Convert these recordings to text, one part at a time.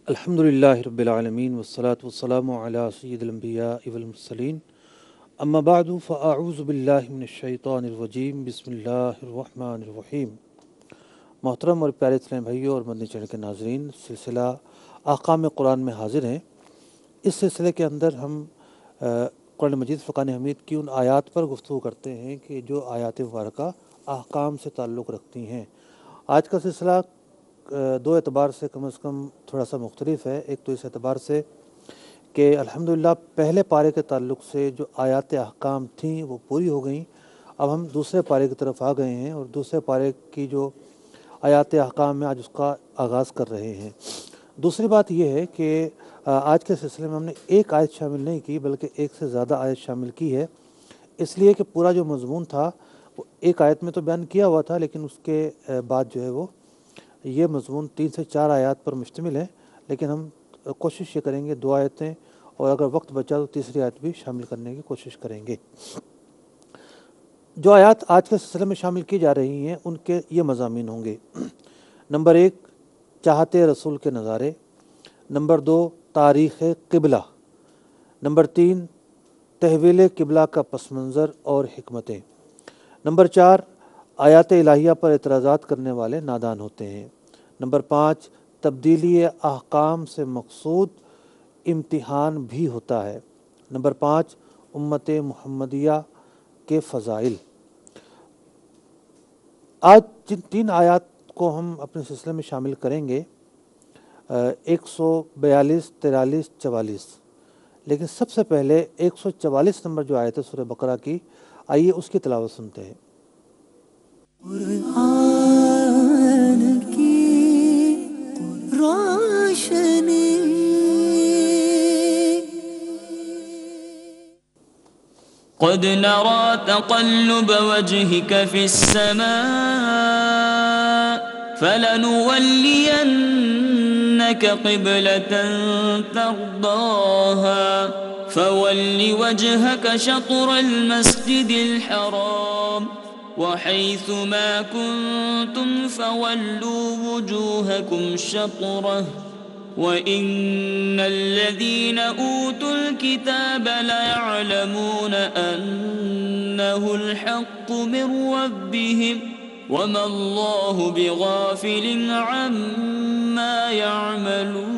الحمدللہ رب العالمین والصلاة والسلام علی سید الانبیاء والمرسلین اما بعد فاعوذ باللہ من الشیطان الرجیم بسم اللہ الرحمن الرحیم۔ محترم اور پیارے اسلام بھائیوں اور مدنی چینل کے ناظرین، سلسلہ احکام قرآن میں حاضر ہیں۔ اس سلسلے کے اندر ہم قرآن مجید فرقان حمید کی ان آیات پر گفتگو کرتے ہیں کہ جو آیات مبارکہ احکام سے تعلق رکھتی ہیں۔ آج کا سلسلہ دو اعتبار سے کم از کم تھوڑا سا مختلف ہے۔ ایک تو اس اعتبار سے کہ الحمدللہ پہلے پارے کے تعلق سے جو آیات احکام تھیں وہ پوری ہو گئیں، اب ہم دوسرے پارے کی طرف آ گئے ہیں اور دوسرے پارے کی جو آیات احکام میں آج اس کا آغاز کر رہے ہیں۔ دوسری بات یہ ہے کہ آج کے سلسلے میں ہم نے ایک آیت شامل نہیں کی بلکہ ایک سے زیادہ آیت شامل کی ہے، اس لیے کہ پورا جو مضمون تھا وہ ایک آیت میں تو بیان کیا ہوا تھا، لیکن اس کے بعد جو ہے وہ یہ مضمون 3 سے 4 آیات پر مشتمل ہے، لیکن ہم کوشش یہ کریں گے 2 آیتیں اور اگر وقت بچا تو تیسری آیت بھی شامل کرنے کی کوشش کریں گے۔ جو آیات آج کے سلسلے میں شامل کی جا رہی ہیں ان کے یہ مضامین ہوں گے۔ نمبر 1 چاہتے رسول کے نظارے، نمبر 2 تاریخ قبلہ، نمبر 3 تحویل قبلہ کا پس منظر اور حکمتیں، نمبر 4 آیات الہیہ پر اعتراضات کرنے والے نادان ہوتے ہیں، نمبر 5 تبدیلی احکام سے مقصود امتحان بھی ہوتا ہے، نمبر 5 امت محمدیہ کے فضائل۔ آج جن 3 آیات کو ہم اپنے سلسلے میں شامل کریں گے 142، 43، 44، لیکن سب سے پہلے 144 نمبر جو آیت ہے سورہ بقرہ کی، آئیے اس کی تلاوت سنتے ہیں۔ قرآن کی روشنی قد نرى تقلب وجهك في السماء فلنولينك قبلة ترضاها فول وجهك شطر المسجد الحرام وحيث ما كنتم فولوا وجوهكم شطره وَإِنَّ الَّذِينَ أُوتُوا الْكِتَابَ لَيَعْلَمُونَ أَنَّهُ الْحَقُّ مِنْ رَبِّهِمْ وَمَا اللَّهُ بِغَافِلٍ عَمَّا يَعْمَلُونَ۔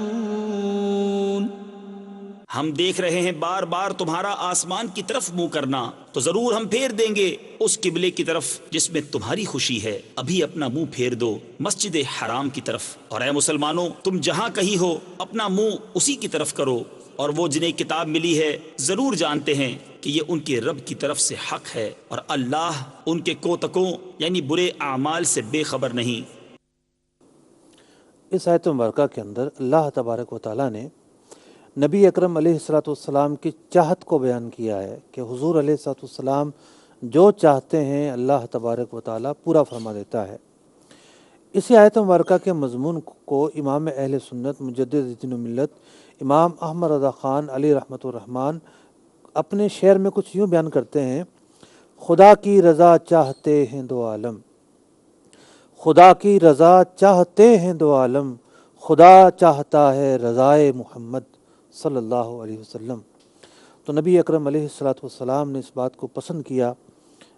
ہم دیکھ رہے ہیں بار بار تمہارا آسمان کی طرف منہ کرنا، تو ضرور ہم پھیر دیں گے اس قبلے کی طرف جس میں تمہاری خوشی ہے۔ ابھی اپنا منہ پھیر دو مسجد حرام کی طرف، اور اے مسلمانوں تم جہاں کہیں ہو اپنا منہ اسی کی طرف کرو، اور وہ جنہیں کتاب ملی ہے ضرور جانتے ہیں کہ یہ ان کے رب کی طرف سے حق ہے، اور اللہ ان کے کوتکوں یعنی برے اعمال سے بے خبر نہیں۔ اس آیت مبارکہ کے اندر اللہ تبارک و تعالیٰ نے نبی اکرم علیہ السلام کی چاہت کو بیان کیا ہے کہ حضور علیہ السلام جو چاہتے ہیں اللہ تبارک و تعالیٰ پورا فرما دیتا ہے۔ اسی آیت مبارکہ کے مضمون کو امام اہل سنت مجدد دین و ملت امام احمد رضا خان علیہ رحمۃ الرحمن اپنے شعر میں کچھ یوں بیان کرتے ہیں: خدا کی رضا چاہتے ہیں دو عالم، خدا کی رضا چاہتے ہیں دو عالم، خدا چاہتا ہے رضائے محمد صلی اللہ علیہ وسلم۔ تو نبی اکرم علیہ السلام نے اس بات کو پسند کیا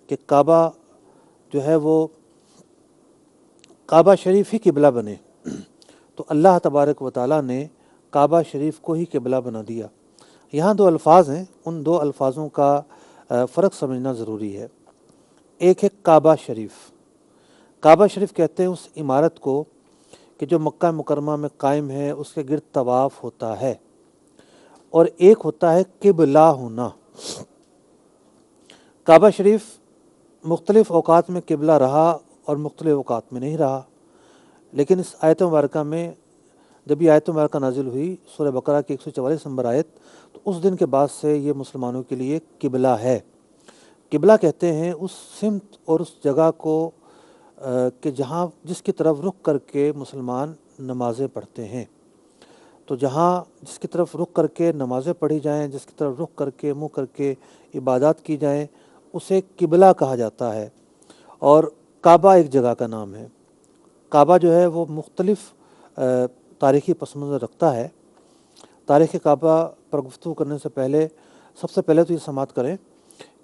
کہ کعبہ جو ہے وہ کعبہ شریف ہی قبلہ بنے، تو اللہ تبارک و تعالیٰ نے کعبہ شریف کو ہی قبلہ بنا دیا۔ یہاں 2 الفاظ ہیں، ان 2 الفاظوں کا فرق سمجھنا ضروری ہے۔ ایک ہے کعبہ شریف۔ کعبہ شریف کہتے ہیں اس عمارت کو کہ جو مکہ مکرمہ میں قائم ہے، اس کے گرد طواف ہوتا ہے، اور ایک ہوتا ہے قبلہ ہونا۔ کعبہ شریف مختلف اوقات میں قبلہ رہا اور مختلف اوقات میں نہیں رہا، لیکن اس آیت مبارکہ میں جب یہ آیت مبارکہ نازل ہوئی سورہ بقرہ کی 144 نمبر آیت، تو اس دن کے بعد سے یہ مسلمانوں کے لیے قبلہ ہے۔ قبلہ کہتے ہیں اس سمت اور اس جگہ کو کہ جہاں جس کی طرف رخ کر کے مسلمان نمازیں پڑھتے ہیں۔ تو جہاں جس کی طرف رخ کر کے نمازیں پڑھی جائیں، جس کی طرف رخ کر کے منہ کر کے عبادات کی جائیں، اسے قبلہ کہا جاتا ہے۔ اور کعبہ ایک جگہ کا نام ہے۔ کعبہ جو ہے وہ مختلف تاریخی پس منظر رکھتا ہے۔ تاریخ کعبہ پر گفتگو کرنے سے پہلے سب سے پہلے تو یہ سماعت کریں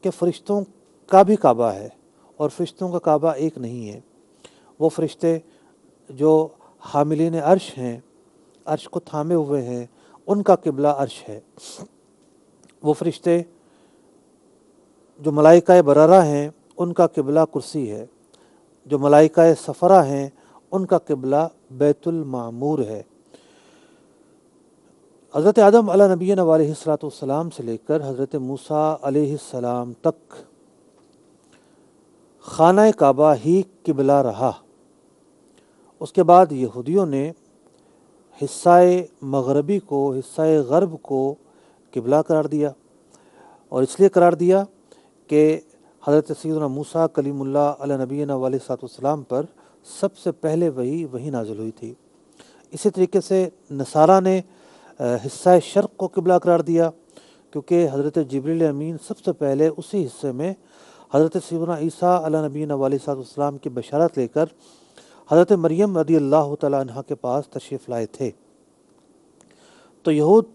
کہ فرشتوں کا بھی کعبہ ہے، اور فرشتوں کا کعبہ ایک نہیں ہے۔ وہ فرشتے جو حاملین عرش ہیں، عرش کو تھامے ہوئے ہیں، ان کا قبلہ عرش ہے۔ وہ فرشتے جو ملائکہ بررہ ہیں، ان کا قبلہ کرسی ہے۔ جو ملائکہ سفرہ ہیں، ان کا قبلہ بیت المعمور ہے۔ حضرت آدم علیہ نبینا علیہ السلام سے لے کر حضرت موسیٰ علیہ السلام تک خانہ کعبہ ہی قبلہ رہا۔ اس کے بعد یہودیوں نے حصہ مغربی کو، حصہ غرب کو قبلہ قرار دیا، اور اس لیے قرار دیا کہ حضرت سیدنا موسیٰ کلیم اللہ علیہ نبینا علیہ السلام پر سب سے پہلے وہی نازل ہوئی تھی۔ اسی طریقے سے نصارہ نے حصہ شرق کو قبلہ قرار دیا، کیونکہ حضرت جبریل امین سب سے پہلے اسی حصے میں حضرت سیدنا عیسیٰ علیہ نبینا علیہ السلام کی بشارت لے کر حضرت مریم رضی اللہ تعالیٰ عنہ کے پاس تشریف لائے تھے۔ تو یہود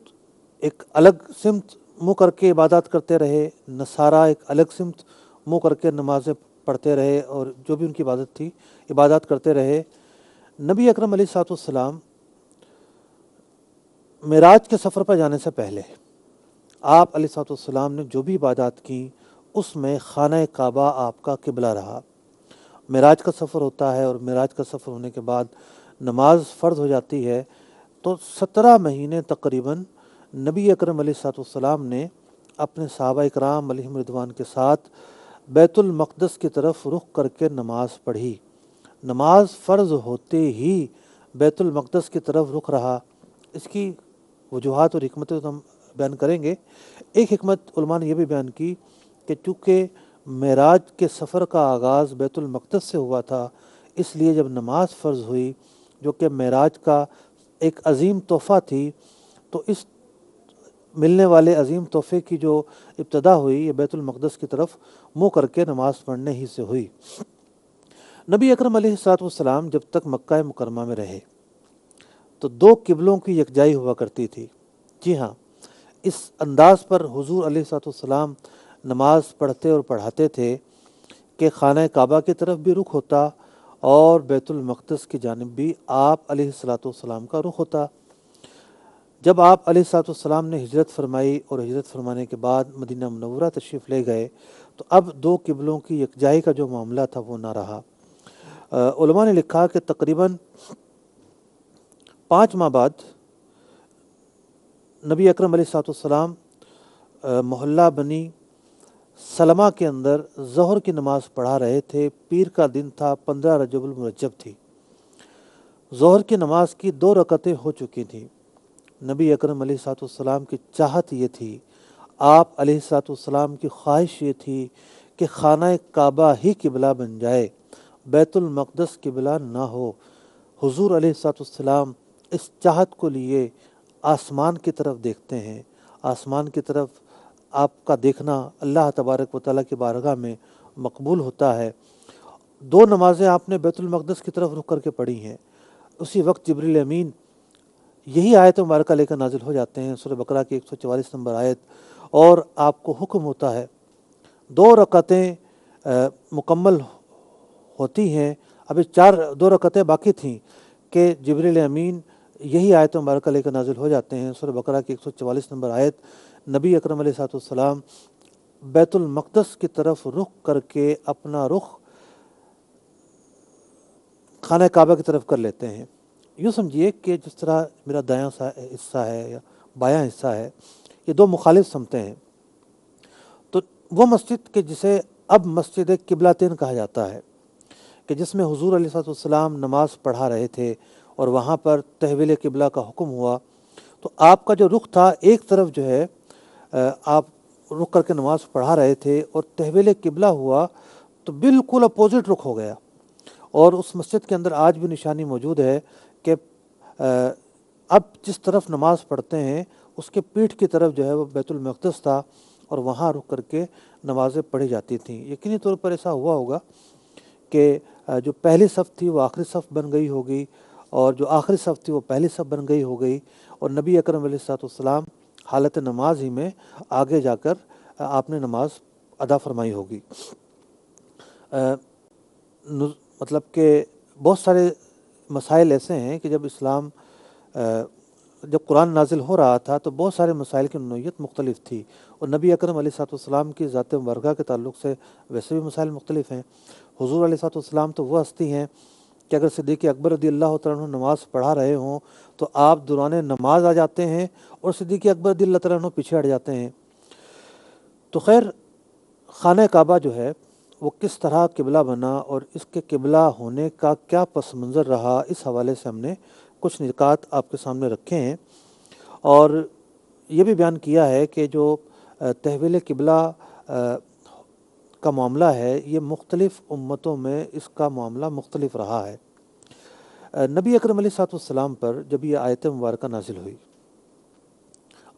ایک الگ سمت منہ کر کے عبادات کرتے رہے، نصارہ ایک الگ سمت منہ کر کے نمازیں پڑھتے رہے، اور جو بھی ان کی عبادت تھی عبادات کرتے رہے۔ نبی اکرم علیہ السلام معراج کے سفر پر جانے سے پہلے آپ علیہ السلام نے جو بھی عبادات کی، اس میں خانہ کعبہ آپ کا قبلہ رہا۔ معراج کا سفر ہوتا ہے، اور معراج کا سفر ہونے کے بعد نماز فرض ہو جاتی ہے، تو 17 مہینے تقریباً نبی اکرم علیہ السلام نے اپنے صحابہ اکرام علیہم رضوان کے ساتھ بیت المقدس کی طرف رخ کر کے نماز پڑھی۔ نماز فرض ہوتے ہی بیت المقدس کی طرف رخ رہا۔ اس کی وجوہات اور حکمتیں ہم بیان کریں گے۔ ایک حکمت علماء نے یہ بھی بیان کی کہ چونکہ معراج کے سفر کا آغاز بیت المقدس سے ہوا تھا، اس لیے جب نماز فرض ہوئی، جو کہ معراج کا ایک عظیم تحفہ تھی، تو اس ملنے والے عظیم تحفے کی جو ابتدا ہوئی، یہ بیت المقدس کی طرف منہ کر کے نماز پڑھنے ہی سے ہوئی۔ نبی اکرم علیہ السلام جب تک مکہ مکرمہ میں رہے تو 2 قبلوں کی یکجائی ہوا کرتی تھی۔ جی ہاں، اس انداز پر حضور علیہ السلام نماز پڑھتے اور پڑھاتے تھے کہ خانہ کعبہ کی طرف بھی رخ ہوتا، اور بیت المقدس کی جانب بھی آپ علیہ السلام کا رخ ہوتا۔ جب آپ علیہ السلام نے ہجرت فرمائی، اور ہجرت فرمانے کے بعد مدینہ منورہ تشریف لے گئے، تو اب 2 قبلوں کی یکجائی کا جو معاملہ تھا وہ نہ رہا۔ علماء نے لکھا کہ تقریباً 5 ماہ بعد نبی اکرم علیہ السلام محلہ بنی سلمہ کے اندر ظہر کی نماز پڑھا رہے تھے۔ پیر کا دن تھا، 15 رجب المرجب تھی۔ ظہر کی نماز کی 2 رکعتیں ہو چکی تھیں۔ نبی اکرم علیہ السلام کی چاہت یہ تھی، آپ علیہ السلام کی خواہش یہ تھی کہ خانہ کعبہ ہی قبلہ بن جائے، بیت المقدس قبلہ نہ ہو۔ حضور علیہ السلام اس چاہت کو لیے آسمان کی طرف دیکھتے ہیں۔ آسمان کی طرف آپ کا دیکھنا اللہ تبارک و تعالیٰ کی بارگاہ میں مقبول ہوتا ہے۔ 2 نمازیں آپ نے بیت المقدس کی طرف رخ کر کے پڑھی ہیں۔ اسی وقت جبریل امین یہی آیت مبارکہ لے کر نازل ہو جاتے ہیں، سورہ بقرہ کی 144 نمبر آیت، اور آپ کو حکم ہوتا ہے 2 رکعتیں مکمل ہوتی ہیں، ابھی 2 رکعتیں باقی تھیں کہ جبریل امین یہی آیت مبارکہ لے کر نازل ہو جاتے ہیں، سورہ بقرہ کی 144 نمبر آیت۔ نبی اکرم علیہ السلام بیت المقدس کی طرف رخ کر کے اپنا رخ خانہ کعبہ کی طرف کر لیتے ہیں۔ یوں سمجھیے کہ جس طرح میرا دایاں حصہ ہے یا بایاں حصہ ہے، یہ 2 مخالف سمتیں ہیں۔ تو وہ مسجد کہ جسے اب مسجد قبلتین کہا جاتا ہے، کہ جس میں حضور علیہ السلام نماز پڑھا رہے تھے، اور وہاں پر تحویل قبلہ کا حکم ہوا، تو آپ کا جو رخ تھا ایک طرف جو ہے آپ رخ کر کے نماز پڑھا رہے تھے، اور تحویل قبلہ ہوا تو بالکل اپوزٹ رخ ہو گیا۔ اور اس مسجد کے اندر آج بھی نشانی موجود ہے کہ اب جس طرف نماز پڑھتے ہیں اس کے پیٹھ کی طرف جو ہے وہ بیت المقدس تھا، اور وہاں رخ کر کے نمازیں پڑھی جاتی تھیں۔ یقینی طور پر ایسا ہوا ہوگا کہ جو پہلی صف تھی وہ آخری صف بن گئی ہوگی، اور جو آخری صف تھی وہ پہلی صف بن گئی ہو گئی، اور نبی اکرم علیہ الصلوۃ والسلام حالت نماز ہی میں آگے جا کر آپ نے نماز ادا فرمائی ہوگی۔ مطلب کہ بہت سارے مسائل ایسے ہیں کہ جب قرآن نازل ہو رہا تھا تو بہت سارے مسائل کی نوعیت مختلف تھی، اور نبی اکرم علیہ الصلوۃ والسلام کی ذات مبارکہ کے تعلق سے ویسے بھی مسائل مختلف ہیں۔ حضور علیہ الصلوۃ والسلام تو وہ ہستی ہیں کہ اگر صدیق اکبر رضی اللہ تعالیٰ عنہ نماز پڑھا رہے ہوں تو آپ دوران نماز آ جاتے ہیں، اور صدیق اکبر رضی اللہ تعالیٰ عنہ پیچھے ہٹ جاتے ہیں۔ تو خیر، خانہ کعبہ جو ہے وہ کس طرح قبلہ بنا اور اس کے قبلہ ہونے کا کیا پس منظر رہا، اس حوالے سے ہم نے کچھ نکات آپ کے سامنے رکھے ہیں، اور یہ بھی بیان کیا ہے کہ جو تحویل قبلہ کا معاملہ ہے یہ مختلف امتوں میں اس کا معاملہ مختلف رہا ہے۔ نبی اکرم علیہ الصلوۃ والسلام پر جب یہ آیت مبارکہ نازل ہوئی،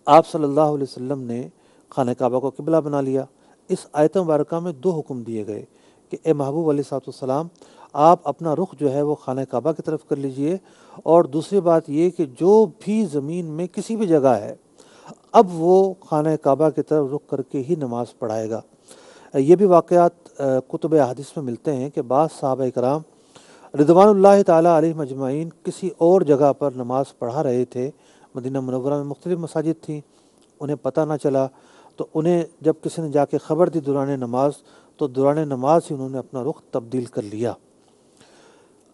آپ صلی اللہ علیہ وسلم نے خانہ کعبہ کو قبلہ بنا لیا۔ اس آیت مبارکہ میں دو حکم دیے گئے کہ اے محبوب علیہ الصلوۃ والسلام، آپ اپنا رخ جو ہے وہ خانہ کعبہ کی طرف کر لیجئے، اور دوسری بات یہ کہ جو بھی زمین میں کسی بھی جگہ ہے اب وہ خانہ کعبہ کی طرف رخ کر کے ہی نماز پڑھائے گا۔ یہ بھی واقعات کتب احادیث میں ملتے ہیں کہ بعض صحابہ کرام رضوان اللہ تعالیٰ علیہ مجمعین کسی اور جگہ پر نماز پڑھا رہے تھے، مدینہ منورہ میں مختلف مساجد تھیں، انہیں پتہ نہ چلا، تو انہیں جب کسی نے جا کے خبر دی دوران نماز، تو دوران نماز ہی انہوں نے اپنا رخ تبدیل کر لیا۔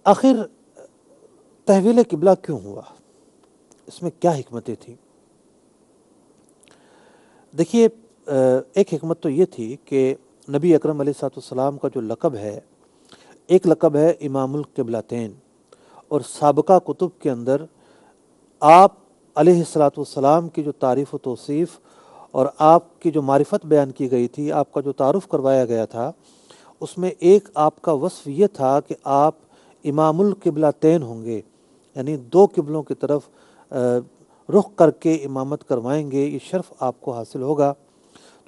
آخر تحویل قبلہ کیوں ہوا؟ اس میں کیا حکمتیں تھیں؟ دیکھیے، ایک حکمت تو یہ تھی کہ نبی اکرم علیہ الصلوۃ والسلام کا جو لقب ہے، ایک لقب ہے امام القبلتین، اور سابقہ کتب کے اندر آپ علیہ الصلوۃ والسلام کی جو تعریف و توصیف اور آپ کی جو معرفت بیان کی گئی تھی، آپ کا جو تعارف کروایا گیا تھا، اس میں ایک آپ کا وصف یہ تھا کہ آپ امام القبلتین ہوں گے، یعنی دو قبلوں کی طرف رخ کر کے امامت کروائیں گے، یہ شرف آپ کو حاصل ہوگا۔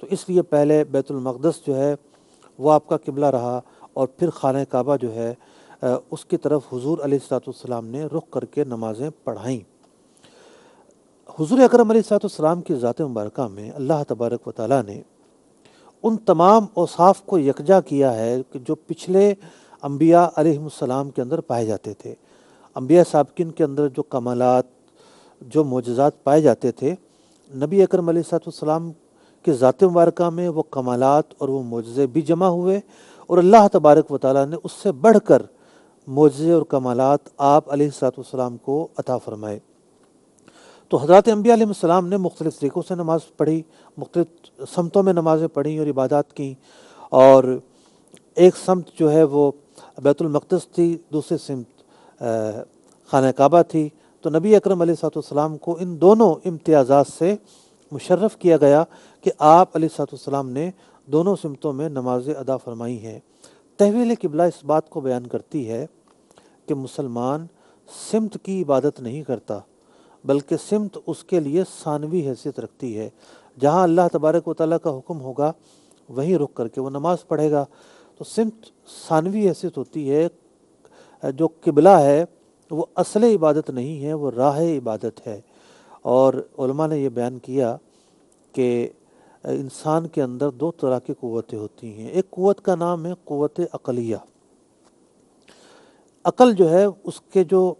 تو اس لیے پہلے بیت المقدس جو ہے وہ آپ کا قبلہ رہا، اور پھر خانہ کعبہ جو ہے اس کی طرف حضور علیہ الصلوۃ والسلام نے رخ کر کے نمازیں پڑھائیں۔ حضور اکرم علیہ الصلوۃ والسلام کی ذات مبارکہ میں اللہ تبارک و تعالیٰ نے ان تمام اوصاف کو یکجا کیا ہے کہ جو پچھلے انبیاء علیہ السلام کے اندر پائے جاتے تھے۔ انبیاء سابقین کے اندر جو کمالات، جو معجزات پائے جاتے تھے، نبی اکرم علیہ الصلوۃ والسلام کی ذات مبارکہ میں وہ کمالات اور وہ معجزے بھی جمع ہوئے، اور اللہ تبارک و تعالیٰ نے اس سے بڑھ کر معجزے اور کمالات آپ علیہ الصلوۃ والسلام کو عطا فرمائے۔ تو حضرات انبیاء علیہ السلام نے مختلف طریقوں سے نماز پڑھی، مختلف سمتوں میں نمازیں پڑھیں اور عبادات کیں، اور ایک سمت جو ہے وہ بیت المقدس تھی، دوسری سمت خانہ کعبہ تھی۔ تو نبی اکرم علیہ الصلوۃ والسلام کو ان دونوں امتیازات سے مشرف کیا گیا کہ آپ علیہ الصلوۃ والسلام نے دونوں سمتوں میں نمازیں ادا فرمائی ہیں۔ تحویل قبلہ اس بات کو بیان کرتی ہے کہ مسلمان سمت کی عبادت نہیں کرتا، بلکہ سمت اس کے لیے ثانوی حیثیت رکھتی ہے۔ جہاں اللہ تبارک و تعالیٰ کا حکم ہوگا وہیں رک کر کے وہ نماز پڑھے گا۔ تو سمت ثانوی حیثیت ہوتی ہے، جو قبلہ ہے وہ اصل عبادت نہیں ہے، وہ راہ عبادت ہے۔ اور علماء نے یہ بیان کیا کہ انسان کے اندر دو طرح کی قوتیں ہوتی ہیں۔ ایک قوت کا نام ہے قوت عقلیہ۔ عقل جو ہے اس کے جو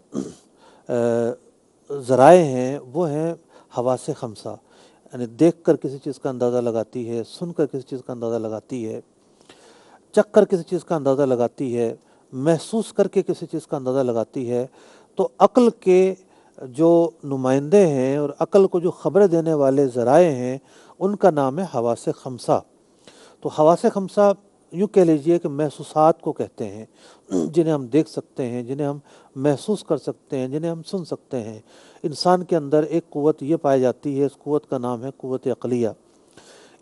ذرائع ہیں وہ ہیں حواس خمسہ، یعنی دیکھ کر کسی چیز کا اندازہ لگاتی ہے، سن کر کسی چیز کا اندازہ لگاتی ہے، چکھ کر کسی چیز کا اندازہ لگاتی ہے، محسوس کر کے کسی چیز کا اندازہ لگاتی ہے۔ تو عقل کے جو نمائندے ہیں اور عقل کو جو خبریں دینے والے ذرائع ہیں ان کا نام ہے حواس خمسہ۔ تو حواس خمسہ یوں کہہ لیجئے کہ محسوسات کو کہتے ہیں، جنہیں ہم دیکھ سکتے ہیں، جنہیں ہم محسوس کر سکتے ہیں، جنہیں ہم سن سکتے ہیں۔ انسان کے اندر ایک قوت یہ پائی جاتی ہے، اس قوت کا نام ہے قوت عقلیہ۔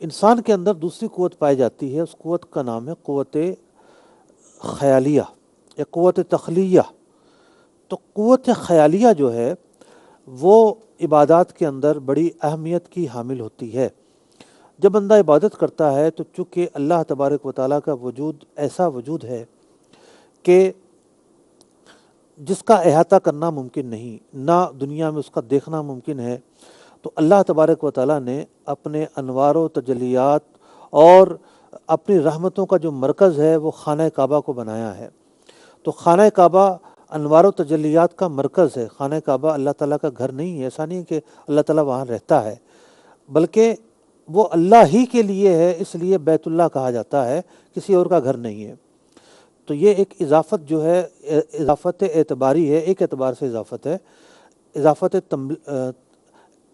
انسان کے اندر دوسری قوت پائی جاتی ہے، اس قوت کا نام ہے قوت خیالیہ یا قوت تخلیہ۔ تو قوت خیالیہ جو ہے وہ عبادات کے اندر بڑی اہمیت کی حامل ہوتی ہے۔ جب بندہ عبادت کرتا ہے تو چونکہ اللہ تبارک و تعالیٰ کا وجود ایسا وجود ہے کہ جس کا احاطہ کرنا ممکن نہیں، نہ دنیا میں اس کا دیکھنا ممکن ہے، تو اللہ تبارک و تعالیٰ نے اپنے انوار و تجلیات اور اپنی رحمتوں کا جو مرکز ہے وہ خانہ کعبہ کو بنایا ہے۔ تو خانہ کعبہ انوار و تجلیات کا مرکز ہے۔ خانہ کعبہ اللہ تعالیٰ کا گھر نہیں ہے، ایسا نہیں کہ اللہ تعالیٰ وہاں رہتا ہے، بلکہ وہ اللہ ہی کے لیے ہے، اس لیے بیت اللہ کہا جاتا ہے، کسی اور کا گھر نہیں ہے۔ تو یہ ایک اضافت جو ہے، اضافت اعتباری ہے، ایک اعتبار سے اضافت ہے، اضافت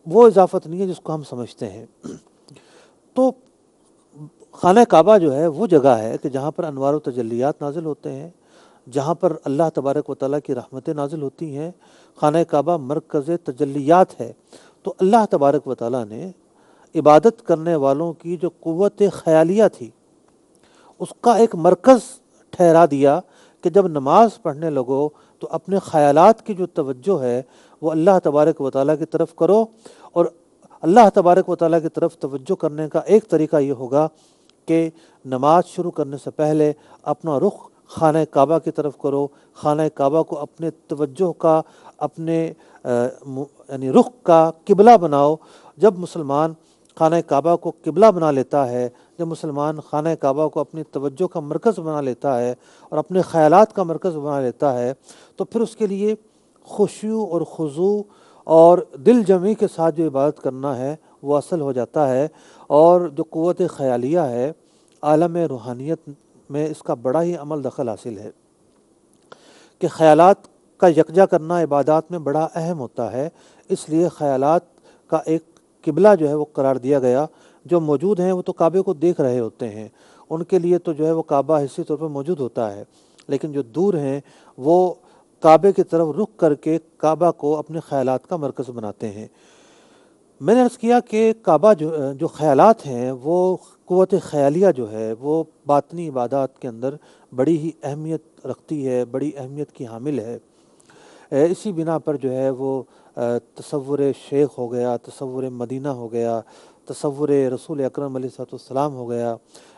وہ اضافت نہیں ہے جس کو ہم سمجھتے ہیں۔ تو خانہ کعبہ جو ہے وہ جگہ ہے کہ جہاں پر انوار و تجلیات نازل ہوتے ہیں، جہاں پر اللہ تبارک و تعالیٰ کی رحمتیں نازل ہوتی ہیں۔ خانہ کعبہ مرکز تجلیات ہے۔ تو اللہ تبارک و تعالیٰ نے عبادت کرنے والوں کی جو قوت خیالیہ تھی اس کا ایک مرکز ٹھہرا دیا کہ جب نماز پڑھنے لگو تو اپنے خیالات کی جو توجہ ہے وہ اللہ تبارک و تعالیٰ کی طرف کرو، اور اللہ تبارک و تعالیٰ کی طرف توجہ کرنے کا ایک طریقہ یہ ہوگا کہ نماز شروع کرنے سے پہلے اپنا رخ خانہ کعبہ کی طرف کرو، خانہ کعبہ کو اپنے توجہ کا، اپنے یعنی رخ کا قبلہ بناؤ۔ جب مسلمان خانہ کعبہ کو قبلہ بنا لیتا ہے، جب مسلمان خانہ کعبہ کو اپنی توجہ کا مرکز بنا لیتا ہے اور اپنے خیالات کا مرکز بنا لیتا ہے، تو پھر اس کے لیے خشوع اور خضوع اور دل جمعی کے ساتھ جو عبادت کرنا ہے وہ اصل ہو جاتا ہے۔ اور جو قوت خیالیہ ہے، عالم روحانیت میں اس کا بڑا ہی عمل دخل حاصل ہے کہ خیالات کا یکجا کرنا عبادات میں بڑا اہم ہوتا ہے۔ اس لیے خیالات کا ایک قبلہ جو ہے وہ قرار دیا گیا۔ جو موجود ہیں وہ تو کعبے کو دیکھ رہے ہوتے ہیں، ان کے لیے تو جو ہے وہ کعبہ حصی طور پر موجود ہوتا ہے، لیکن جو دور ہیں وہ کعبے کی طرف رخ کر کے کعبہ کو اپنے خیالات کا مرکز بناتے ہیں۔ میں نے عرض کیا کہ کعبہ جو خیالات ہیں، وہ قوت خیالیہ جو ہے وہ باطنی عبادات کے اندر بڑی ہی اہمیت رکھتی ہے، بڑی اہمیت کی حامل ہے۔ اسی بنا پر جو ہے وہ تصور شیخ ہو گیا، تصور مدینہ ہو گیا، تصور رسول اکرم علیہ السلام ہو گیا،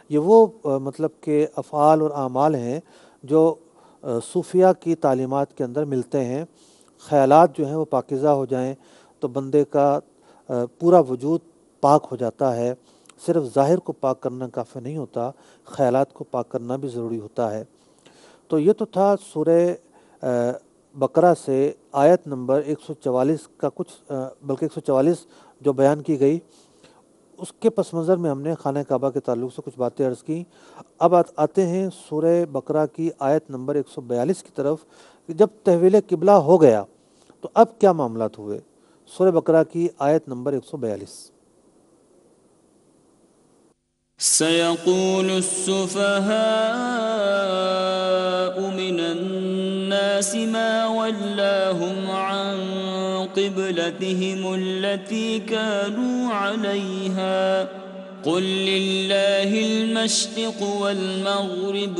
یہ وہ مطلب کہ افعال اور اعمال ہیں جو صوفیہ کی تعلیمات کے اندر ملتے ہیں۔ خیالات جو ہیں وہ پاکیزہ ہو جائیں تو بندے کا پورا وجود پاک ہو جاتا ہے۔ صرف ظاہر کو پاک کرنا کافی نہیں ہوتا، خیالات کو پاک کرنا بھی ضروری ہوتا ہے۔ تو یہ تو تھا سورہ بقرہ سے آیت نمبر 144 کا کچھ بلکہ 144 جو بیان کی گئی، اس کے پس منظر میں ہم نے خانہ کعبہ کے تعلق سے کچھ باتیں عرض کی۔ اب آتے ہیں سورہ بقرہ کی آیت نمبر 142 کی طرف۔ جب تحویل قبلہ ہو گیا تو اب کیا معاملات ہوئے؟ سورہ بقرہ کی آیت نمبر 142۔ سيقول السفهاء من الناس ما ولاهم عن قبلتهم التي كانوا عليها قل لله المشرق والمغرب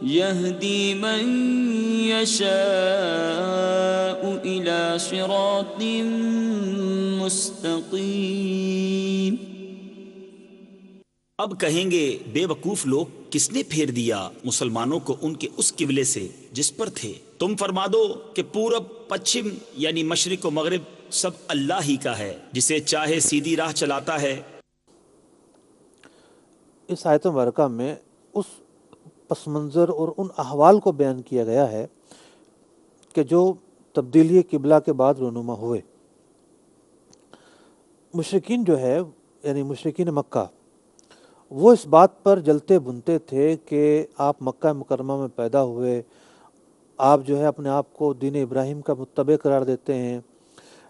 يهدي من يشاء إلى صراط مستقيم۔ اب کہیں گے بے وقوف لوگ، کس نے پھیر دیا مسلمانوں کو ان کے اس قبلے سے جس پر تھے؟ تم فرما دو کہ پورب پچھم یعنی مشرق و مغرب سب اللہ ہی کا ہے، جسے چاہے سیدھی راہ چلاتا ہے۔ اس آیت مبارکہ میں اس پس منظر اور ان احوال کو بیان کیا گیا ہے کہ جو تبدیلی قبلہ کے بعد رونما ہوئے۔ مشرکین جو ہے یعنی مشرکین مکہ، وہ اس بات پر جلتے بنتے تھے کہ آپ مکہ مکرمہ میں پیدا ہوئے، آپ جو ہے اپنے آپ کو دین ابراہیم کا متبع قرار دیتے ہیں،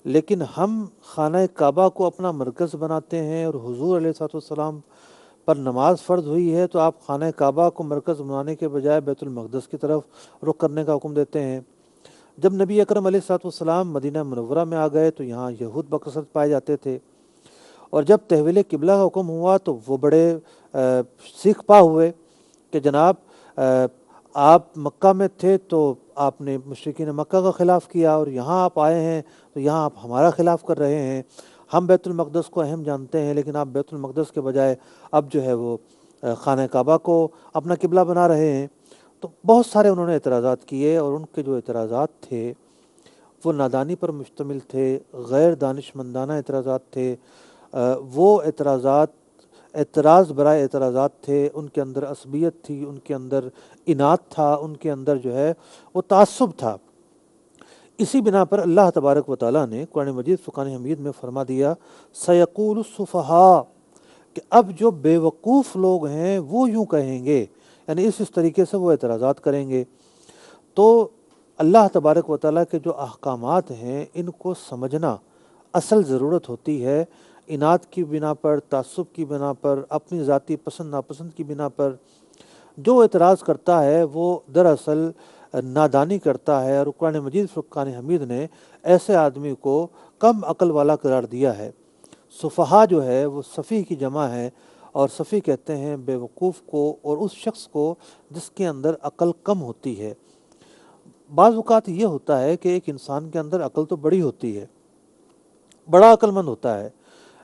لیکن ہم خانہ کعبہ کو اپنا مرکز بناتے ہیں اور حضور علیہ السلام پر نماز فرض ہوئی ہے تو آپ خانہ کعبہ کو مرکز بنانے کے بجائے بیت المقدس کی طرف رخ کرنے کا حکم دیتے ہیں۔ جب نبی اکرم علیہ السلام مدینہ منورہ میں آ گئے تو یہاں یہود بکثرت پائے جاتے تھے، اور جب تحویل قبلہ کا حکم ہوا تو وہ بڑے سیکھ پا ہوئے کہ جناب آپ مکہ میں تھے تو آپ نے مشرکین مکہ کا خلاف کیا، اور یہاں آپ آئے ہیں تو یہاں آپ ہمارا خلاف کر رہے ہیں۔ ہم بیت المقدس کو اہم جانتے ہیں لیکن آپ بیت المقدس کے بجائے اب جو ہے وہ خانہ کعبہ کو اپنا قبلہ بنا رہے ہیں۔ تو بہت سارے انہوں نے اعتراضات کیے، اور ان کے جو اعتراضات تھے وہ نادانی پر مشتمل تھے، غیر دانشمندانہ اعتراضات تھے۔ وہ اعتراض برائے اعتراضات تھے، ان کے اندر عصبیت تھی، ان کے اندر اناد تھا، ان کے اندر جو ہے وہ تعصب تھا۔ اسی بنا پر اللہ تبارک و تعالیٰ نے قرآن مجید فرقان حمید میں فرما دیا سیقول السفہاء، کہ اب جو بے وقوف لوگ ہیں وہ یوں کہیں گے، یعنی اس طریقے سے وہ اعتراضات کریں گے۔ تو اللہ تبارک و تعالیٰ کے جو احکامات ہیں ان کو سمجھنا اصل ضرورت ہوتی ہے۔ اناد کی بنا پر، تعصب کی بنا پر، اپنی ذاتی پسند ناپسند کی بنا پر جو اعتراض کرتا ہے وہ دراصل نادانی کرتا ہے، اور قرآن مجید فرقان حمید نے ایسے آدمی کو کم عقل والا قرار دیا ہے۔ سفہا جو ہے وہ سفیہ کی جمع ہے، اور سفیہ کہتے ہیں بے وقوف کو، اور اس شخص کو جس کے اندر عقل کم ہوتی ہے۔ بعض اوقات یہ ہوتا ہے کہ ایک انسان کے اندر عقل تو بڑی ہوتی ہے، بڑا عقل مند ہوتا ہے،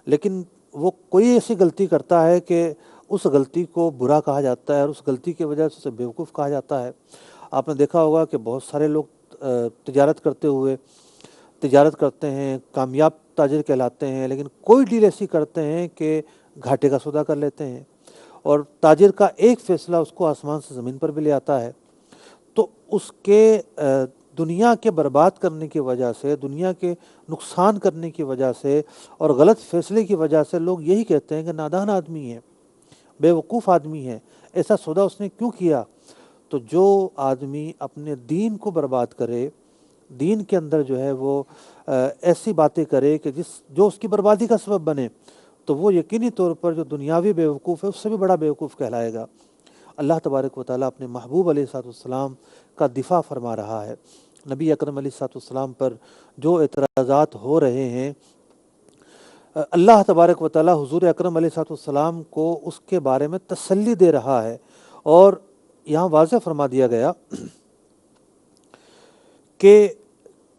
لیکن وہ کوئی ایسی غلطی کرتا ہے کہ اس غلطی کو برا کہا جاتا ہے، اور اس غلطی کی وجہ سے اسے بیوقوف کہا جاتا ہے۔ آپ نے دیکھا ہوگا کہ بہت سارے لوگ تجارت کرتے ہیں، کامیاب تاجر کہلاتے ہیں، لیکن کوئی ڈیل ایسی کرتے ہیں کہ گھاٹے کا سودا کر لیتے ہیں، اور تاجر کا ایک فیصلہ اس کو آسمان سے زمین پر بھی لے آتا ہے۔ تو اس کے دنیا کے برباد کرنے کی وجہ سے، دنیا کے نقصان کرنے کی وجہ سے، اور غلط فیصلے کی وجہ سے لوگ یہی کہتے ہیں کہ نادان آدمی ہے، بے وقوف آدمی ہے، ایسا سودا اس نے کیوں کیا؟ تو جو آدمی اپنے دین کو برباد کرے، دین کے اندر جو ہے وہ ایسی باتیں کرے کہ جو اس کی بربادی کا سبب بنے، تو وہ یقینی طور پر جو دنیاوی بیوقوف ہے اس سے بھی بڑا بیوقوف کہلائے گا۔ اللہ تبارک و تعالیٰ اپنے محبوب علیہ الصلوۃ والسلام کا دفاع فرما رہا ہے۔ نبی اکرم علیہ الصلوۃ والسلام پر جو اعتراضات ہو رہے ہیں، اللہ تبارک و تعالیٰ حضور اکرم علیہ الصلوۃ والسلام کو اس کے بارے میں تسلی دے رہا ہے، اور یہاں واضح فرما دیا گیا کہ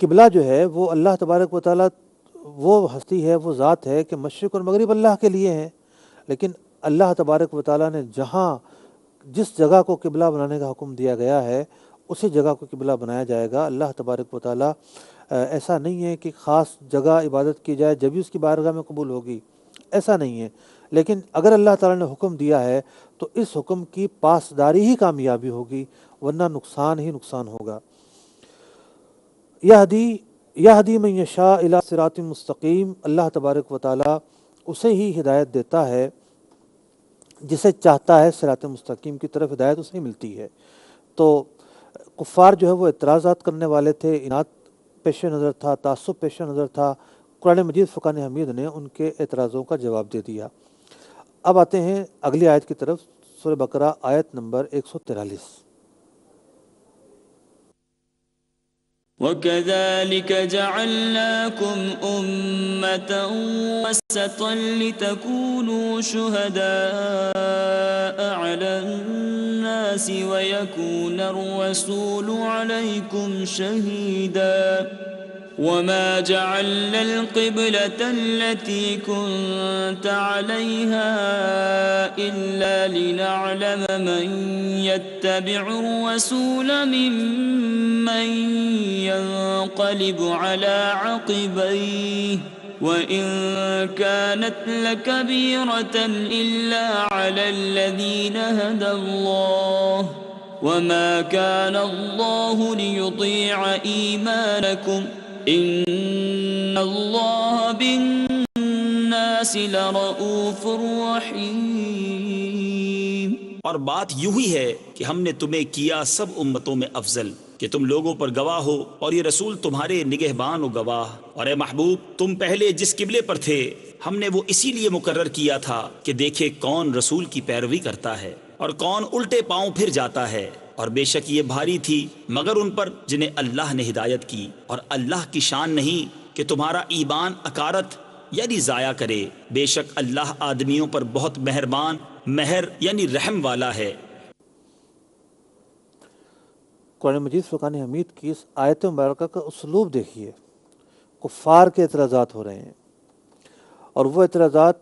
قبلہ جو ہے وہ اللہ تبارک و تعالیٰ وہ ہستی ہے، وہ ذات ہے کہ مشرق اور مغرب اللہ کے لیے ہیں، لیکن اللہ تبارک و تعالیٰ نے جس جگہ کو قبلہ بنانے کا حکم دیا گیا ہے اسی جگہ کو قبلہ بنایا جائے گا۔ اللہ تبارک و تعالیٰ ایسا نہیں ہے کہ خاص جگہ عبادت کی جائے جبھی اس کی بارگاہ میں قبول ہوگی، ایسا نہیں ہے، لیکن اگر اللہ تعالیٰ نے حکم دیا ہے تو اس حکم کی پاسداری ہی کامیابی ہوگی، ورنہ نقصان ہی نقصان ہوگا۔ یہدی من یشاء الی صراط مستقیم، اللہ تبارک و تعالیٰ اسے ہی ہدایت دیتا ہے جسے چاہتا ہے، صراط مستقیم کی طرف ہدایت اسے ملتی ہے۔ تو کفار جو ہے وہ اعتراضات کرنے والے تھے، اناد پیش نظر تھا، تعصب پیش نظر تھا، قرآن مجید فرقان حمید نے ان کے اعتراضوں کا جواب دے دیا۔ اب آتے ہیں اگلی آیت کی طرف، سورہ بقرہ آیت نمبر 143۔ وَكَذَلِكَ جَعَلْنَاكُمْ أُمَّةً وَسَطًا لِتَكُونُوا شُهَدَاءَ عَلَى النَّاسِ وَيَكُونَ الرَّسُولُ عَلَيْكُمْ شَهِيدًا وَمَا جَعَلْنَا الْقِبْلَةَ الَّتِي كُنْتَ عَلَيْهَا إِلَّا لِنَعْلَمَ مَنْ يَتَّبِعُ الرَّسُولَ مِمَّنْ ينقلب على عقبيه وإن كانت لكبيرة إلا على الذين هدى الله وما كان الله ليضيع إيمانكم إن الله بالناس لرؤوف رحيم۔ اور بات یوں ہی ہے کہ ہم نے تمہیں کیا سب امتوں میں افضل کہ تم لوگوں پر گواہ ہو، اور یہ رسول تمہارے نگہبان و گواہ۔ اور اے محبوب، تم پہلے جس قبلے پر تھے ہم نے وہ اسی لیے مقرر کیا تھا کہ دیکھے کون رسول کی پیروی کرتا ہے اور کون الٹے پاؤں پھر جاتا ہے، اور بے شک یہ بھاری تھی مگر ان پر جنہیں اللہ نے ہدایت کی، اور اللہ کی شان نہیں کہ تمہارا ایمان اکارت یعنی ضائع کرے، بے شک اللہ آدمیوں پر بہت مہربان، مہر یعنی رحم والا ہے۔ قرآن مجید فرقان حمید کی اس آیت مبارکہ کا اسلوب دیکھیے، کفار کے اعتراضات ہو رہے ہیں، اور وہ اعتراضات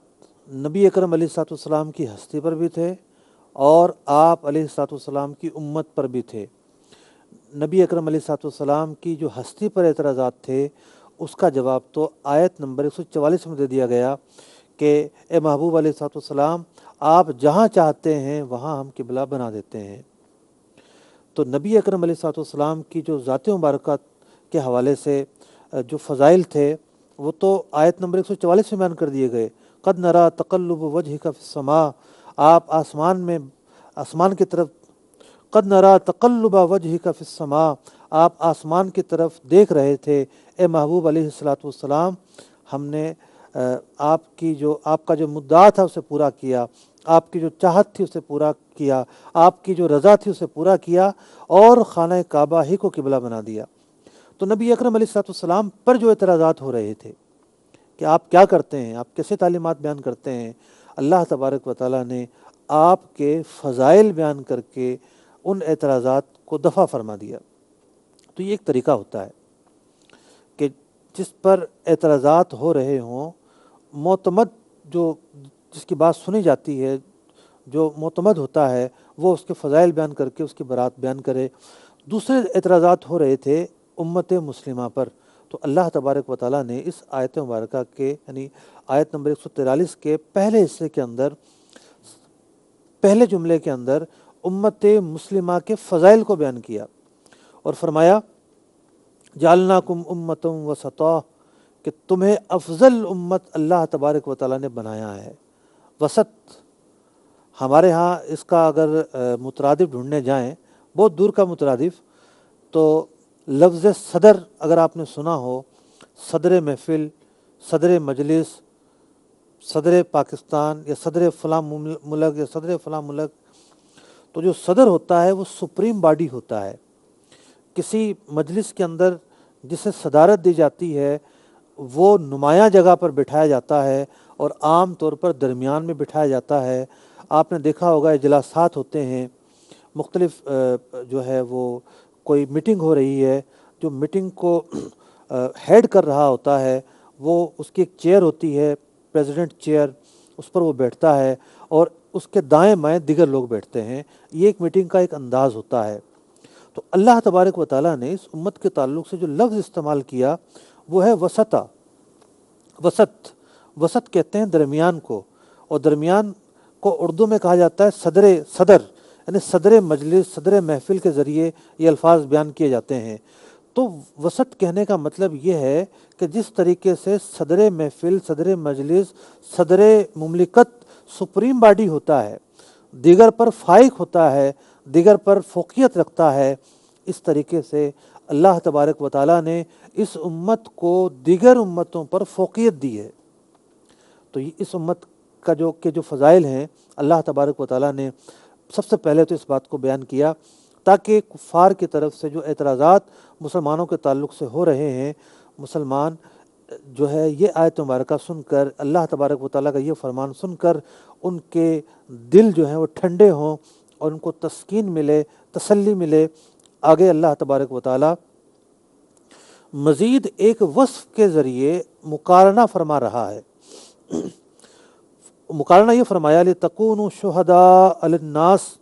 نبی اکرم علیہ الصلوۃ والسلام کی ہستی پر بھی تھے، اور آپ علیہ الصلوۃ والسلام کی امت پر بھی تھے۔ نبی اکرم علیہ الصلوۃ والسلام کی جو ہستی پر اعتراضات تھے اس کا جواب تو آیت نمبر 144 میں دے دیا گیا کہ اے محبوب علیہ الصلوۃ والسلام، آپ جہاں چاہتے ہیں وہاں ہم قبلہ بنا دیتے ہیں۔ تو نبی اکرم علیہ الصلوۃ والسلام کی جو ذات مبارکہ کے حوالے سے جو فضائل تھے وہ تو آیت نمبر 144 میں بیان کر دیے گئے۔ قد نرا تقلب وجهک فی السماء، آپ آسمان کی طرف، قد نرا تقلب وجهک فی السماء، آپ آسمان کی طرف دیکھ رہے تھے اے محبوب علیہ الصلوۃ والسلام۔ ہم نے آپ کا جو مدعا تھا اسے پورا کیا، آپ کی جو چاہت تھی اسے پورا کیا، آپ کی جو رضا تھی اسے پورا کیا اور خانہ کعبہ ہی کو قبلہ بنا دیا۔ تو نبی اکرم علیہ الصلوۃ والسلام پر جو اعتراضات ہو رہے تھے کہ آپ کیا کرتے ہیں، آپ کیسے تعلیمات بیان کرتے ہیں، اللہ تبارک و تعالیٰ نے آپ کے فضائل بیان کر کے ان اعتراضات کو دفع فرما دیا۔ تو یہ ایک طریقہ ہوتا ہے کہ جس پر اعتراضات ہو رہے ہوں، معتمد جس کی بات سنی جاتی ہے، جو معتمد ہوتا ہے، وہ اس کے فضائل بیان کر کے اس کی برات بیان کرے۔ دوسرے اعتراضات ہو رہے تھے امت مسلمہ پر، تو اللہ تبارک و تعالیٰ نے اس آیت مبارکہ کے یعنی آیت نمبر 143 کے پہلے حصے کے اندر، پہلے جملے کے اندر امت مسلمہ کے فضائل کو بیان کیا اور فرمایا جعلناکم امۃ وسطا، کہ تمہیں افضل امت اللہ تبارک و تعالیٰ نے بنایا ہے۔ وسط ہمارے ہاں اس کا اگر مترادف ڈھونڈنے جائیں، بہت دور کا مترادف، تو لفظ صدر اگر آپ نے سنا ہو، صدر محفل، صدر مجلس، صدر پاکستان یا صدر فلاں ملک یا صدر فلاں ملک، تو جو صدر ہوتا ہے وہ سپریم باڈی ہوتا ہے۔ کسی مجلس کے اندر جسے صدارت دی جاتی ہے وہ نمایاں جگہ پر بٹھایا جاتا ہے اور عام طور پر درمیان میں بٹھایا جاتا ہے۔ آپ نے دیکھا ہوگا اجلاسات ہوتے ہیں، مختلف جو ہے وہ کوئی میٹنگ ہو رہی ہے، جو میٹنگ کو ہیڈ کر رہا ہوتا ہے وہ، اس کی ایک چیئر ہوتی ہے، پریزیڈنٹ چیئر، اس پر وہ بیٹھتا ہے اور اس کے دائیں بائیں دیگر لوگ بیٹھتے ہیں۔ یہ ایک میٹنگ کا ایک انداز ہوتا ہے۔ تو اللہ تبارک و تعالیٰ نے اس امت کے تعلق سے جو لفظ استعمال کیا وہ ہے وسطا۔ وسط کہتے ہیں درمیان کو، اور درمیان کو اردو میں کہا جاتا ہے صدر، یعنی صدر مجلس، صدر محفل کے ذریعے یہ الفاظ بیان کیے جاتے ہیں۔ تو وسط کہنے کا مطلب یہ ہے کہ جس طریقے سے صدر محفل، صدر مجلس، صدر مملکت سپریم باڈی ہوتا ہے، دیگر پر فائق ہوتا ہے، دیگر پر فوقیت رکھتا ہے، اس طریقے سے اللہ تبارک و تعالیٰ نے اس امت کو دیگر امتوں پر فوقیت دی ہے۔ تو اس امت کا جو فضائل ہیں، اللہ تبارک و تعالیٰ نے سب سے پہلے تو اس بات کو بیان کیا تاکہ کفار کی طرف سے جو اعتراضات مسلمانوں کے تعلق سے ہو رہے ہیں، مسلمان جو ہے یہ آیت مبارکہ سن کر، اللہ تبارک و تعالیٰ کا یہ فرمان سن کر ان کے دل جو ہیں وہ ٹھنڈے ہوں اور ان کو تسکین ملے، تسلی ملے۔ آگے اللہ تبارک و تعالیٰ مزید ایک وصف کے ذریعے مقارنہ فرما رہا ہے۔ مقارنہ یہ فرمایا لِتَكُونُوا شُهَدَاءَ عَلَى النَّاسِ،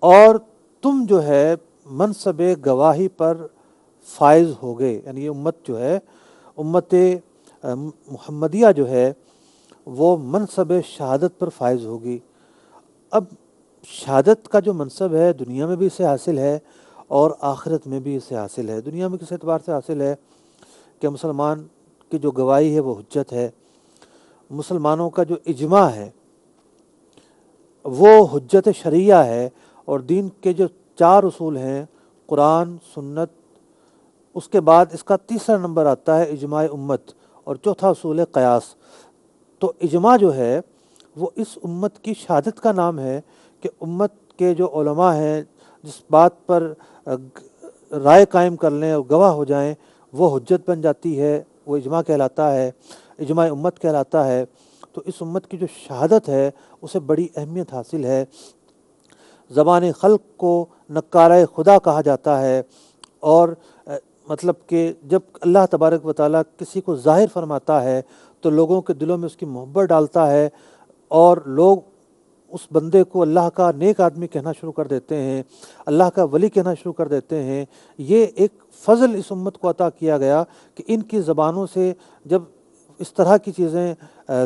اور تم جو ہے منصب گواہی پر فائز ہوگے، یعنی یہ امت جو ہے، امت محمدیہ جو ہے وہ منصب شہادت پر فائز ہوگی۔ اب شہادت کا جو منصب ہے دنیا میں بھی اسے حاصل ہے اور آخرت میں بھی اسے حاصل ہے۔ دنیا میں کس اعتبار سے حاصل ہے کہ مسلمان کی جو گواہی ہے وہ حجت ہے، مسلمانوں کا جو اجماع ہے وہ حجت شرعیہ ہے، اور دین کے جو 4 اصول ہیں، قرآن، سنت، اس کے بعد اس کا تیسرا نمبر آتا ہے اجماع امت، اور چوتھا اصول ہے قیاس۔ تو اجماع جو ہے وہ اس امت کی شہادت کا نام ہے کہ امت کے جو علماء ہیں جس بات پر رائے قائم کر لیں اور گواہ ہو جائیں وہ حجت بن جاتی ہے، وہ اجماع کہلاتا ہے، اجماع امت کہلاتا ہے۔ تو اس امت کی جو شہادت ہے اسے بڑی اہمیت حاصل ہے۔ زبان خلق کو نکارہ خدا کہا جاتا ہے، اور مطلب کہ جب اللہ تبارک و تعالیٰ کسی کو ظاہر فرماتا ہے تو لوگوں کے دلوں میں اس کی محبت ڈالتا ہے، اور لوگ اس بندے کو اللہ کا نیک آدمی کہنا شروع کر دیتے ہیں، اللہ کا ولی کہنا شروع کر دیتے ہیں۔ یہ ایک فضل اس امت کو عطا کیا گیا کہ ان کی زبانوں سے جب اس طرح کی چیزیں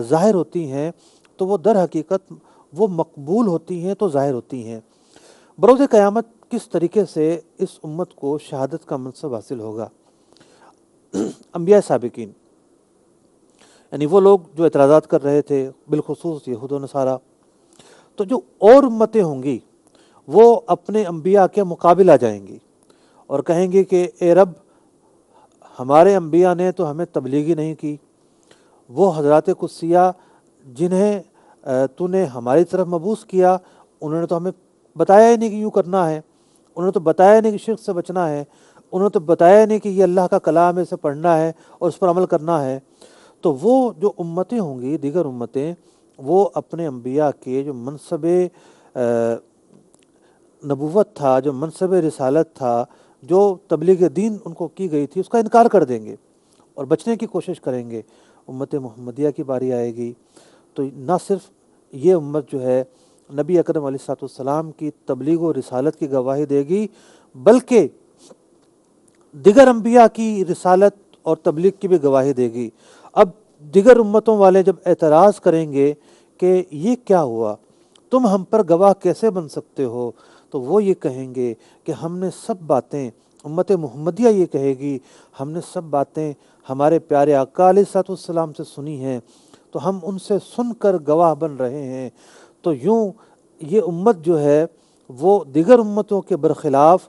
ظاہر ہوتی ہیں تو وہ در حقیقت وہ مقبول ہوتی ہیں، تو ظاہر ہوتی ہیں۔ بروز قیامت کس طریقے سے اس امت کو شہادت کا منصب حاصل ہوگا؟ انبیاء سابقین، یعنی وہ لوگ جو اعتراضات کر رہے تھے، بالخصوص یہود و نصارہ، تو جو اور امتیں ہوں گی وہ اپنے انبیاء کے مقابل آ جائیں گی اور کہیں گی کہ اے رب، ہمارے انبیاء نے تو ہمیں تبلیغی نہیں کی، وہ حضرات قدسیہ جنہیں تو نے ہماری طرف مبعوث کیا، انہوں نے تو ہمیں بتایا ہی نہیں کہ یوں کرنا ہے، انہوں نے تو بتایا نہیں کہ شرک سے بچنا ہے، انہوں نے تو بتایا نہیں کہ یہ اللہ کا کلام ہے، اسے پڑھنا ہے اور اس پر عمل کرنا ہے۔ تو وہ جو امتیں ہوں گی، دیگر امتیں، وہ اپنے انبیاء کے جو منصب نبوت تھا، جو منصب رسالت تھا، جو تبلیغ دین ان کو کی گئی تھی، اس کا انکار کر دیں گے اور بچنے کی کوشش کریں گے۔ امت محمدیہ کی باری آئے گی تو نہ صرف یہ امت جو ہے نبی اکرم علیہ الصلوۃ والسلام کی تبلیغ و رسالت کی گواہی دے گی، بلکہ دیگر انبیاء کی رسالت اور تبلیغ کی بھی گواہی دے گی۔ اب دیگر امتوں والے جب اعتراض کریں گے کہ یہ کیا ہوا، تم ہم پر گواہ کیسے بن سکتے ہو، تو وہ یہ کہیں گے کہ ہم نے سب باتیں، امت محمدیہ یہ کہے گی، ہم نے سب باتیں ہمارے پیارے آقا علیہ الصلوۃ والسلام سے سنی ہیں، تو ہم ان سے سن کر گواہ بن رہے ہیں۔ تو یوں یہ امت جو ہے وہ دیگر امتوں کے برخلاف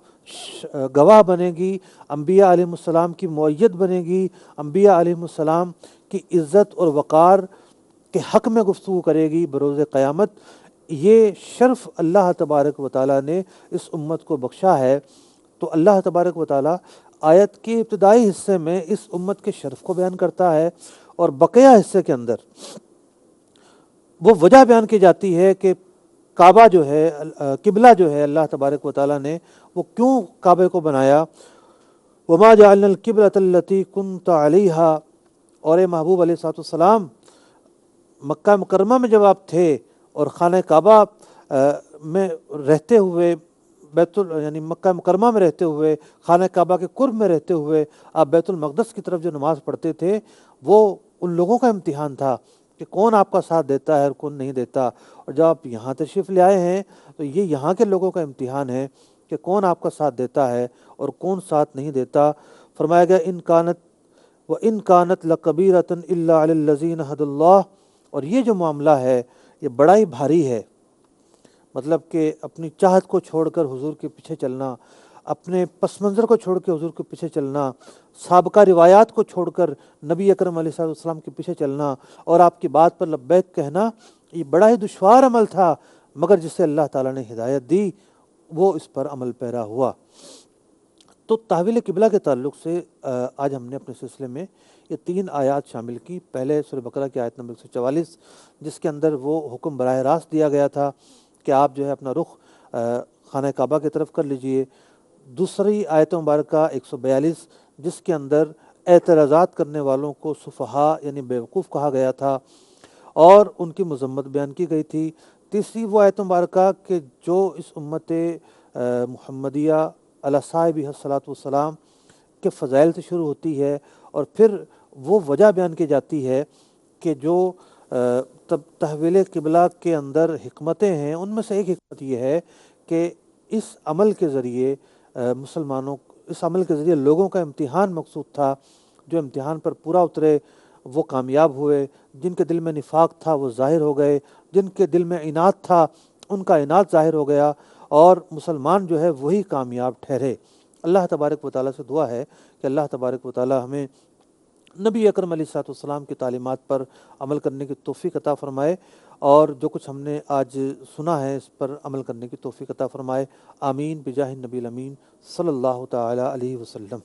گواہ بنے گی، انبیاء علیہ السلام کی معیت بنے گی، انبیاء علیہ السلام کی عزت اور وقار کے حق میں گفتگو کرے گی بروز قیامت۔ یہ شرف اللہ تبارک و تعالیٰ نے اس امت کو بخشا ہے۔ تو اللہ تبارک و تعالیٰ آیت کے ابتدائی حصے میں اس امت کے شرف کو بیان کرتا ہے، اور بقیہ حصے کے اندر وہ وجہ بیان کی جاتی ہے کہ کعبہ جو ہے، قبلہ جو ہے، اللہ تبارک و تعالیٰ نے وہ کیوں کعبے کو بنایا۔ وما جعلنا القبلۃ التی کنت علیہا، اور اے محبوب علیہ الصلوۃ والسلام، مکہ مکرمہ میں جب آپ تھے اور خانہ کعبہ میں رہتے ہوئے، یعنی مکہ مکرمہ میں رہتے ہوئے، خانہ کعبہ کے قرب میں رہتے ہوئے آپ بیت المقدس کی طرف جو نماز پڑھتے تھے، وہ ان لوگوں کا امتحان تھا کہ کون آپ کا ساتھ دیتا ہے اور کون نہیں دیتا۔ اور جب آپ یہاں تشریف لے آئے ہیں تو یہ یہاں کے لوگوں کا امتحان ہے کہ کون آپ کا ساتھ دیتا ہے اور کون ساتھ نہیں دیتا۔ فرمایا گیا ان کانت وَإِن كَانَتْ لَكَبِيرَةً إِلَّا عَلَى الَّذِينَ هَدَى اللَّهُ، اور یہ جو معاملہ ہے یہ بڑا ہی بھاری ہے، مطلب کہ اپنی چاہت کو چھوڑ کر حضور کے پیچھے چلنا، اپنے پس منظر کو چھوڑ کے حضور کے پیچھے چلنا، سابقہ روایات کو چھوڑ کر نبی اکرم علیہ السلام کے پیچھے چلنا اور آپ کی بات پر لبیک کہنا، یہ بڑا ہی دشوار عمل تھا، مگر جسے اللہ تعالیٰ نے ہدایت دی وہ اس پر عمل پیرا ہوا۔ تو تحویل قبلہ کے تعلق سے آج ہم نے اپنے سلسلے میں یہ 3 آیات شامل کی۔ پہلے سورہ بقرہ کی آیت نمبر 144، جس کے اندر وہ حکم براہ راست دیا گیا تھا کہ آپ جو ہے اپنا رخ خانہ کعبہ کی طرف کر لیجئے۔ دوسری آیت مبارکہ 142، جس کے اندر اعتراضات کرنے والوں کو سفہاء یعنی بیوقوف کہا گیا تھا اور ان کی مذمت بیان کی گئی تھی۔ تیسری وہ آیت مبارکہ کہ جو اس امت محمدیہ علی صاحبہ الصلاۃ والسلام کے فضائل سے شروع ہوتی ہے، اور پھر وہ وجہ بیان کی جاتی ہے کہ جو تحویل قبلہ کے اندر حکمتیں ہیں، ان میں سے ایک حکمت یہ ہے کہ اس عمل کے ذریعے اس عمل کے ذریعے لوگوں کا امتحان مقصود تھا۔ جو امتحان پر پورا اترے وہ کامیاب ہوئے، جن کے دل میں نفاق تھا وہ ظاہر ہو گئے، جن کے دل میں عناد تھا ان کا عناد ظاہر ہو گیا، اور مسلمان جو ہے وہی کامیاب ٹھہرے۔ اللہ تبارک و تعالیٰ سے دعا ہے کہ اللہ تبارک و تعالیٰ ہمیں نبی اکرم علیہ الصلوۃ والسلام کی تعلیمات پر عمل کرنے کی توفیق عطا فرمائے، اور جو کچھ ہم نے آج سنا ہے اس پر عمل کرنے کی توفیق عطا فرمائے۔ آمین بجاہ النبی الامین صلی اللہ تعالی علیہ وسلم۔